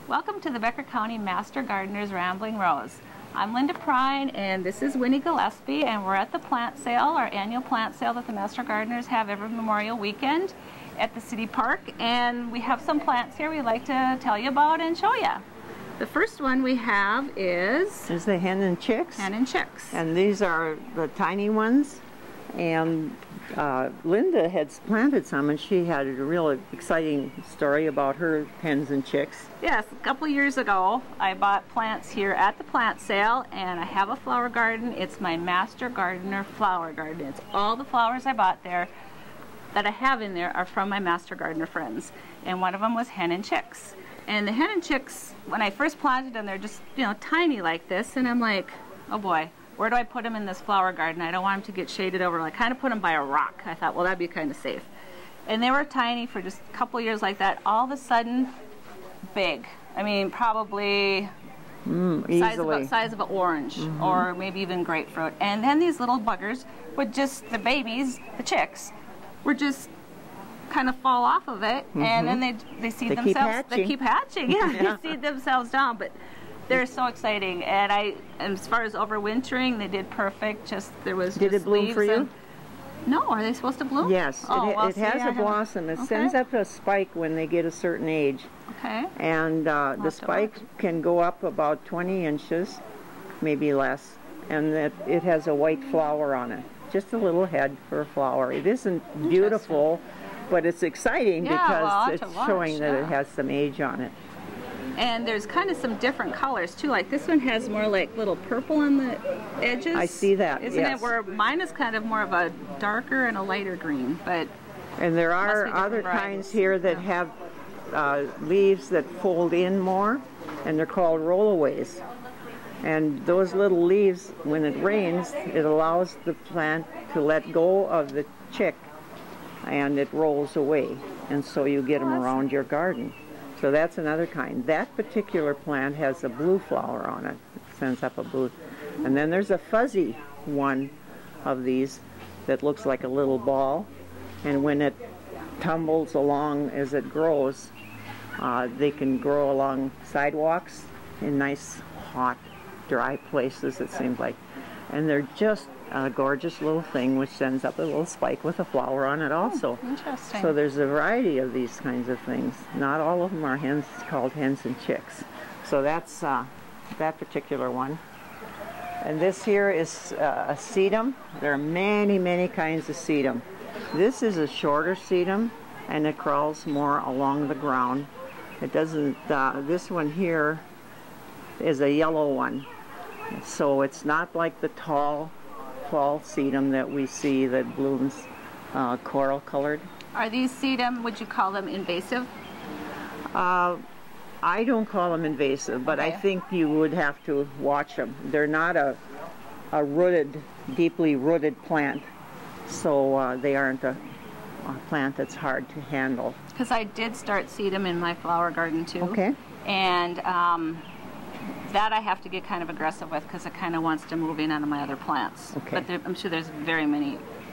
Welcome to the Becker County Master Gardener's Rambling Rose. I'm Linda Prine and this is Winnie Gillespie, and we're at the plant sale, our annual plant sale that the Master Gardeners have every Memorial Weekend at the City Park, and we have some plants here we'd like to tell you about and show you. The first one we have is the Hen and Chicks. Hen and Chicks. And these are the tiny ones. And Linda had planted some, and she had a real exciting story about her hens and chicks. Yes, a couple years ago I bought plants here at the plant sale, and I have a flower garden. It's my Master Gardener flower garden. It's all the flowers I bought there that I have in there are from my Master Gardener friends, and one of them was Hen and Chicks. And the Hen and Chicks, when I first planted them, they're just, you know, tiny like this, and I'm like, oh boy, where do I put them in this flower garden? I don't want them to get shaded over. I kind of put them by a rock. I thought, well, that'd be kind of safe. And they were tiny for just a couple years like that. All of a sudden, big. I mean, probably size of an orange, or maybe even grapefruit. And then these little buggers would just, the babies, the chicks, were just kind of fall off of it, and then they seed themselves. They keep hatching. Yeah, they seed themselves down. But they're so exciting, and as far as overwintering, they did perfect. Did it bloom for you? No, are they supposed to bloom? Yes, it has a blossom. It sends up a spike when they get a certain age. Okay. And the spike can go up about 20 inches, maybe less, and it has a white flower on it. Just a little head for a flower. It isn't beautiful, but it's exciting because it's showing that it has some age on it. And there's kind of some different colors too. Like this one has more like little purple on the edges. I see that. Isn't it? Where mine is kind of more of a darker and a lighter green. And there are other kinds here that have leaves that fold in more, and they're called Rollaways. And those little leaves, when it rains, it allows the plant to let go of the chick, and it rolls away. And so you get them around your garden. So that's another kind. That particular plant has a blue flower on it. It sends up a blue. And then there's a fuzzy one of these that looks like a little ball. And when it tumbles along as it grows, they can grow along sidewalks in nice, hot, dry places, it seems like. And they're just a gorgeous little thing which sends up a little spike with a flower on it also. Interesting. So there's a variety of these kinds of things. Not all of them are called hens and chicks. So that's that particular one. And this here is a sedum. There are many, many kinds of sedum. This is a shorter sedum, and it crawls more along the ground. It doesn't, this one here is a yellow one. So it's not like the tall fall sedum that we see that blooms coral colored. Are these sedum, would you call them invasive? I don't call them invasive, but I think you would have to watch them. They're not a rooted, deeply rooted plant, so they aren't a plant that's hard to handle. Because I did start sedum in my flower garden too. Okay. And that I have to get kind of aggressive with because it kind of wants to move in on my other plants. Okay. But I'm sure there's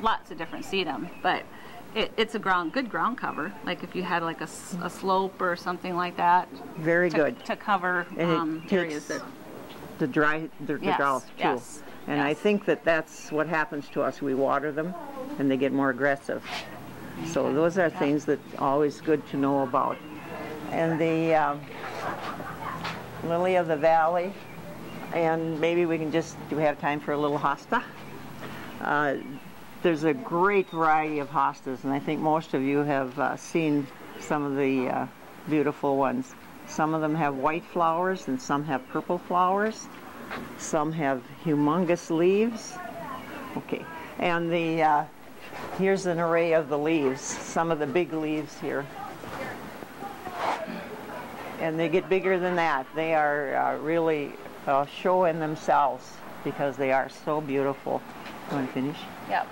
lots of different sedum. But it's a good ground cover. Like if you had like a slope or something like that. Very good. To cover areas that... The drought too. Yes. And I think that's what happens to us. We water them and they get more aggressive. Okay. So those are things that are always good to know about. And the lily of the valley, and maybe we can do we have time for a little Hasta? There's a great variety of hostas, and I think most of you have seen some of the beautiful ones. Some of them have white flowers, and some have purple flowers. Some have humongous leaves. Okay, and here's an array of the leaves, some of the big leaves here. And they get bigger than that. They are really a show in themselves because they are so beautiful. You want to finish? Yep.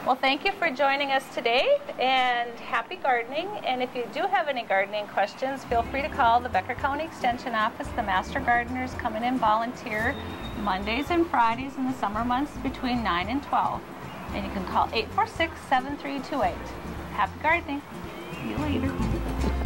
Well, thank you for joining us today, and happy gardening. And if you do have any gardening questions, feel free to call the Becker County Extension Office. The Master Gardeners come in and volunteer Mondays and Fridays in the summer months between 9 and 12. And you can call 846-7328. Happy gardening. See you later.